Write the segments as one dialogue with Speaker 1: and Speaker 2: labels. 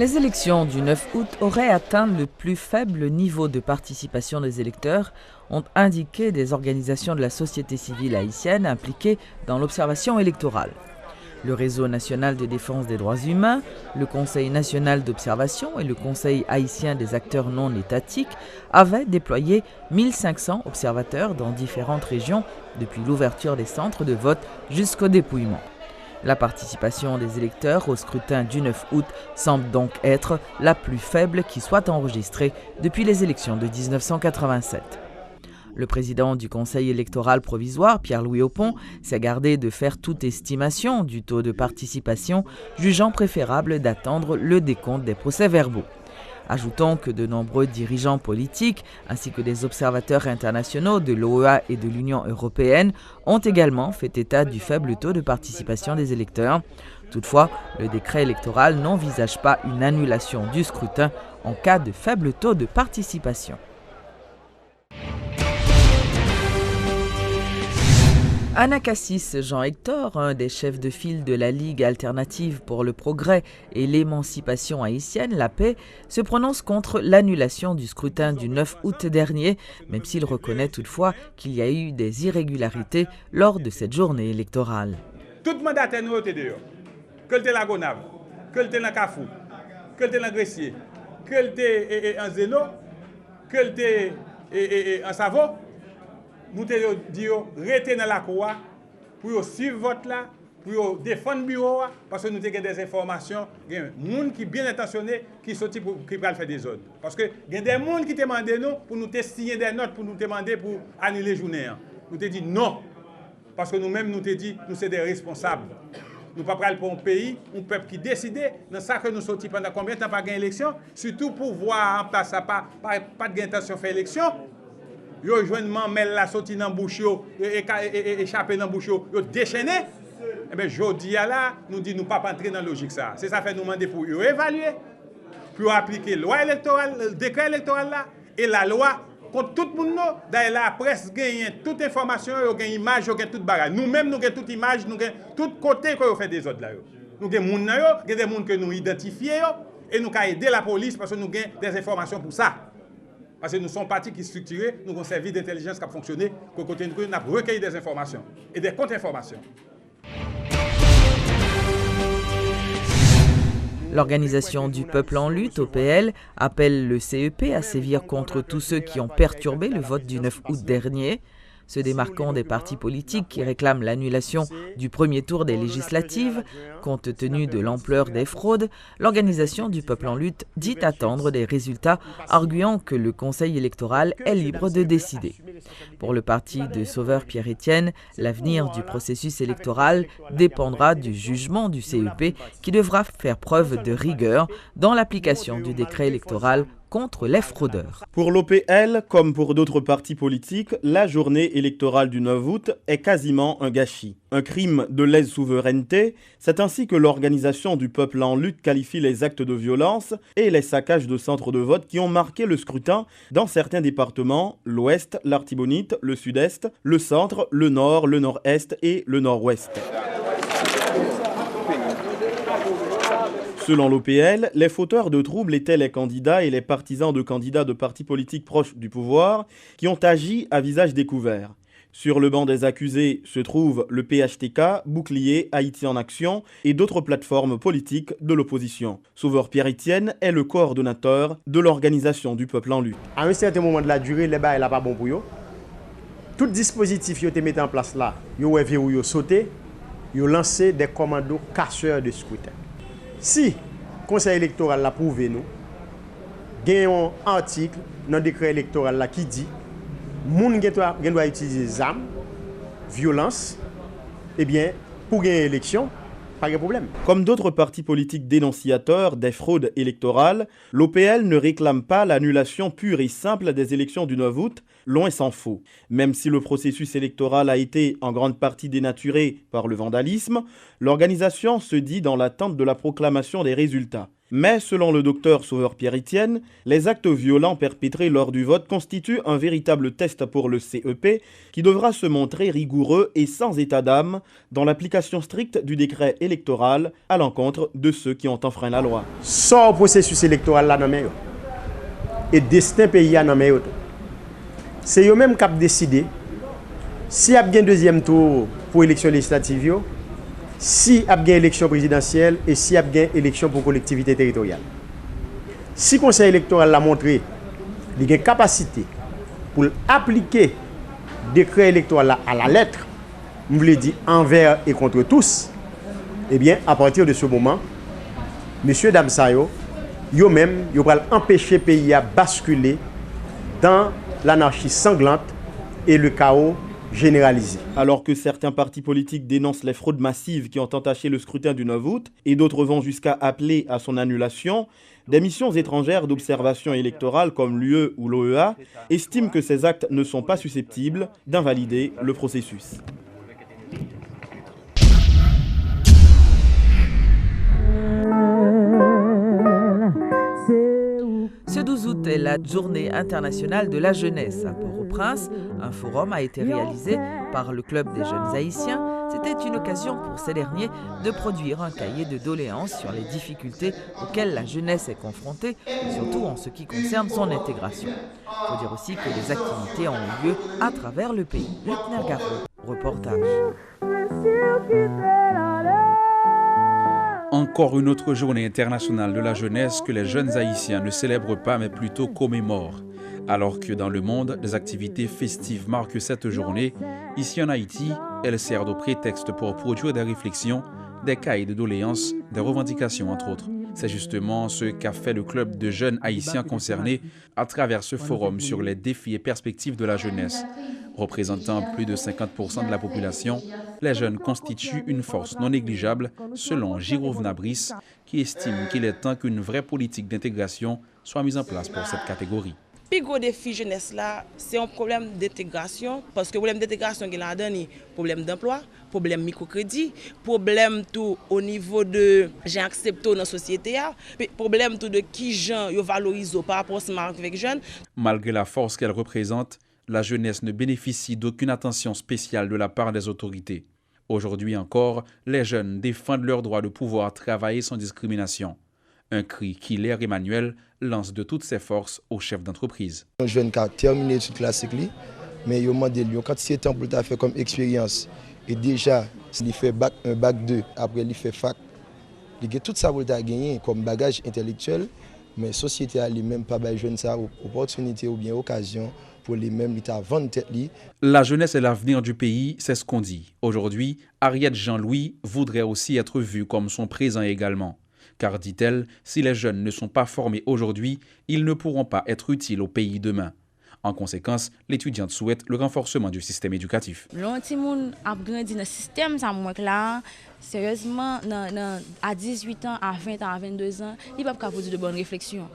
Speaker 1: Les élections du 9 août auraient atteint le plus faible niveau de participation des électeurs, ont indiqué des organisations de la société civile haïtienne impliquées dans l'observation électorale. Le Réseau national de défense des droits humains, le Conseil national d'observation et le Conseil haïtien des acteurs non étatiques avaient déployé 1500 observateurs dans différentes régions depuis l'ouverture des centres de vote jusqu'au dépouillement. La participation des électeurs au scrutin du 9 août semble donc être la plus faible qui soit enregistrée depuis les élections de 1987. Le président du Conseil électoral provisoire, Pierre-Louis Aupon, s'est gardé de faire toute estimation du taux de participation, jugeant préférable d'attendre le décompte des procès-verbaux. Ajoutons que de nombreux dirigeants politiques, ainsi que des observateurs internationaux de l'OEA et de l'Union européenne, ont également fait état du faible taux de participation des électeurs. Toutefois, le décret électoral n'envisage pas une annulation du scrutin en cas de faible taux de participation. Anacassis Jean-Hector, un des chefs de file de la Ligue alternative pour le progrès et l'émancipation haïtienne, la paix, se prononce contre l'annulation du scrutin du 9 août dernier, même s'il reconnaît toutefois qu'il y a eu des irrégularités lors de cette journée électorale.
Speaker 2: Tout mandataire nous était dehors. Que le la Gonave, que le la Kafou, que le la Gressier, que le en Zéno, que le en Savo. Nous te disons, restez dans la cour pour suivre votre là, pour défendre le bureau, parce que nous avons des informations, il y a des gens qui sont bien intentionnés qui sont qui veulent faire des ordres. Parce que il y a des gens qui demandent nous pour nous signer des notes, pour nous demander pour annuler la journée. Nous te dit non, parce que nous-mêmes nous te dit, nous sommes des responsables. Nous ne pouvons pas pour un pays, un peuple qui décide, dans ça que nous sortis pendant combien de temps pas gagner élection, surtout pour voir en place, pas de intention de faire élection. Yo joine mamel la sorti dans bouche yo et échapper dans bouche yo déchaîné. Eh ben jodi là nous dit nous pas entrer dans logique ça. C'est ça fait nous demander pour yo évaluer pour appliquer loi électorale, le décret électoral là et la loi contre tout le monde. D'ailleurs la presse gagne toute information, yo gagne image, yo gagne toute bagage. Nous-mêmes nous gagne toute image, nous gagne tout côté que yo fait des autres là yo. Nous gagne monde là yo, gagne des monde que nous identifier yo et nous ka aider la police parce que nous gagne des informations pour ça. Parce que nous sommes partis qui structurés, nous avons un service d'intelligence qui a fonctionné, qu'au côté de nous, nous avons recueilli des informations et des contre-informations.
Speaker 1: L'Organisation du peuple en lutte, OPL, appelle le CEP à sévir contre tous ceux qui ont perturbé le vote du 9 août dernier. Se démarquant des partis politiques qui réclament l'annulation du premier tour des législatives, compte tenu de l'ampleur des fraudes, l'Organisation du peuple en lutte dit attendre des résultats, arguant que le Conseil électoral est libre de décider. Pour le parti de Sauveur Pierre-Étienne, l'avenir du processus électoral dépendra du jugement du CEP qui devra faire preuve de rigueur dans l'application du décret électoral contre les fraudeurs.
Speaker 3: Pour l'OPL, comme pour d'autres partis politiques, la journée électorale du 9 août est quasiment un gâchis. Un crime de lèse-souveraineté, c'est ainsi que l'Organisation du peuple en lutte qualifie les actes de violence et les saccages de centres de vote qui ont marqué le scrutin dans certains départements, l'Ouest, l'Artibonite, le Sud-Est, le Centre, le Nord, le Nord-Est et le Nord-Ouest. Selon l'OPL, les fauteurs de troubles étaient les candidats et les partisans de candidats de partis politiques proches du pouvoir qui ont agi à visage découvert. Sur le banc des accusés se trouvent le PHTK, Bouclier, Haïti en Action et d'autres plateformes politiques de l'opposition. Sauveur Pierre-Étienne est le coordonnateur de l'Organisation du peuple en lutte.
Speaker 4: À un certain moment de la durée, les bas n'est pas bon pour eux. Tout dispositif qui a été mis en place là, ils ont sauté, ils ont lancé des commandos casseurs de scrutin. Si le Conseil électoral l'a prouvé, nous avons un article dans le décret électoral là qui dit que les gens doivent utiliser des armes, violence, eh bien, pour gagner l'élection, pas de problème.
Speaker 3: Comme d'autres partis politiques dénonciateurs des fraudes électorales, l'OPL ne réclame pas l'annulation pure et simple des élections du 9 août, loin s'en faut. Même si le processus électoral a été en grande partie dénaturé par le vandalisme, l'organisation se dit dans l'attente de la proclamation des résultats. Mais selon le docteur Sauveur-Pierre-Etienne, les actes violents perpétrés lors du vote constituent un véritable test pour le CEP qui devra se montrer rigoureux et sans état d'âme dans l'application stricte du décret électoral à l'encontre de ceux qui ont enfreint la loi.
Speaker 4: Sort processus électoral là dans main et destin pays dans main. C'est eux même qui ont décidé si y a bien deuxième tour pour élection législative, si y a bien élection présidentielle et si y a bien élection pour collectivité territoriale. Si le conseil électoral l'a montré, il a une capacité pour appliquer le décret électoral à la lettre, je vous l'ai dit, envers et contre tous, eh bien, à partir de ce moment, monsieur Damsayo, eux-mêmes, ils vont empêcher le pays à basculer dans l'anarchie sanglante et le chaos généralisé.
Speaker 3: Alors que certains partis politiques dénoncent les fraudes massives qui ont entaché le scrutin du 9 août et d'autres vont jusqu'à appeler à son annulation, des missions étrangères d'observation électorale comme l'UE ou l'OEA estiment que ces actes ne sont pas susceptibles d'invalider le processus.
Speaker 1: Ce 12 août est la journée internationale de la jeunesse. À Port-au-Prince, un forum a été réalisé par le Club des jeunes haïtiens. C'était une occasion pour ces derniers de produire un cahier de doléances sur les difficultés auxquelles la jeunesse est confrontée, surtout en ce qui concerne son intégration. Il faut dire aussi que des activités ont eu lieu à travers le pays. Lutner Garou, reportage.
Speaker 5: Encore une autre journée internationale de la jeunesse que les jeunes haïtiens ne célèbrent pas mais plutôt commémorent. Alors que dans le monde, des activités festives marquent cette journée, ici en Haïti, elle sert de prétexte pour produire des réflexions, des cahiers de doléances, des revendications entre autres. C'est justement ce qu'a fait le club de jeunes haïtiens concernés à travers ce forum sur les défis et perspectives de la jeunesse. Représentant plus de 50% de la population, les jeunes constituent une force non négligeable, selon Girov Nabris, qui estime qu'il est temps qu'une vraie politique d'intégration soit mise en place pour cette catégorie.
Speaker 6: Le plus gros défi jeunesse là, c'est un problème d'intégration, parce que le problème d'intégration qu'il a donné, problème d'emploi, problème microcrédit, problème tout au niveau de gens acceptés dans la société, problème tout de qui gens valorisent par rapport à ce marque avec jeunes.
Speaker 5: Malgré la force qu'elle représente, la jeunesse ne bénéficie d'aucune attention spéciale de la part des autorités. Aujourd'hui encore, les jeunes défendent leur droit de pouvoir travailler sans discrimination. Un cri qu'Hilaire Emmanuel lance de toutes ses forces aux chefs d'entreprise.
Speaker 7: Un jeune qui a terminé l'étude classique, mais il a demandé quand il temps pour faire comme expérience. Et déjà, il fait un bac 2, après il fait fac. Il a tout ça pour gagner comme bagage intellectuel, mais la société n'a même pas de jeunes opportunité ou bien occasion pour les mêmes à vendre tête.
Speaker 5: La jeunesse est l'avenir du pays, c'est ce qu'on dit. Aujourd'hui, Ariette Jean-Louis voudrait aussi être vue comme son présent également. Car, dit-elle, si les jeunes ne sont pas formés aujourd'hui, ils ne pourront pas être utiles au pays demain. En conséquence, l'étudiante souhaite le renforcement du système éducatif.
Speaker 8: L'antimoun a grandi dans le système, ça là, sérieusement, à 18 ans, à 20 ans, à 22 ans, il ne peut pas produire de bonnes réflexions.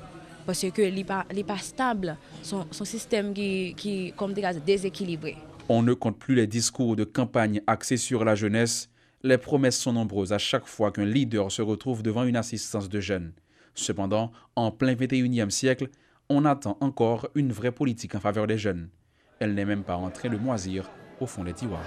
Speaker 8: Parce que il n'est pas stable, son système qui comme déséquilibré.
Speaker 5: On ne compte plus les discours de campagne axés sur la jeunesse. Les promesses sont nombreuses à chaque fois qu'un leader se retrouve devant une assistance de jeunes. Cependant, en plein 21e siècle, on attend encore une vraie politique en faveur des jeunes. Elle n'est même pas en train de moisir au fond des tiroirs.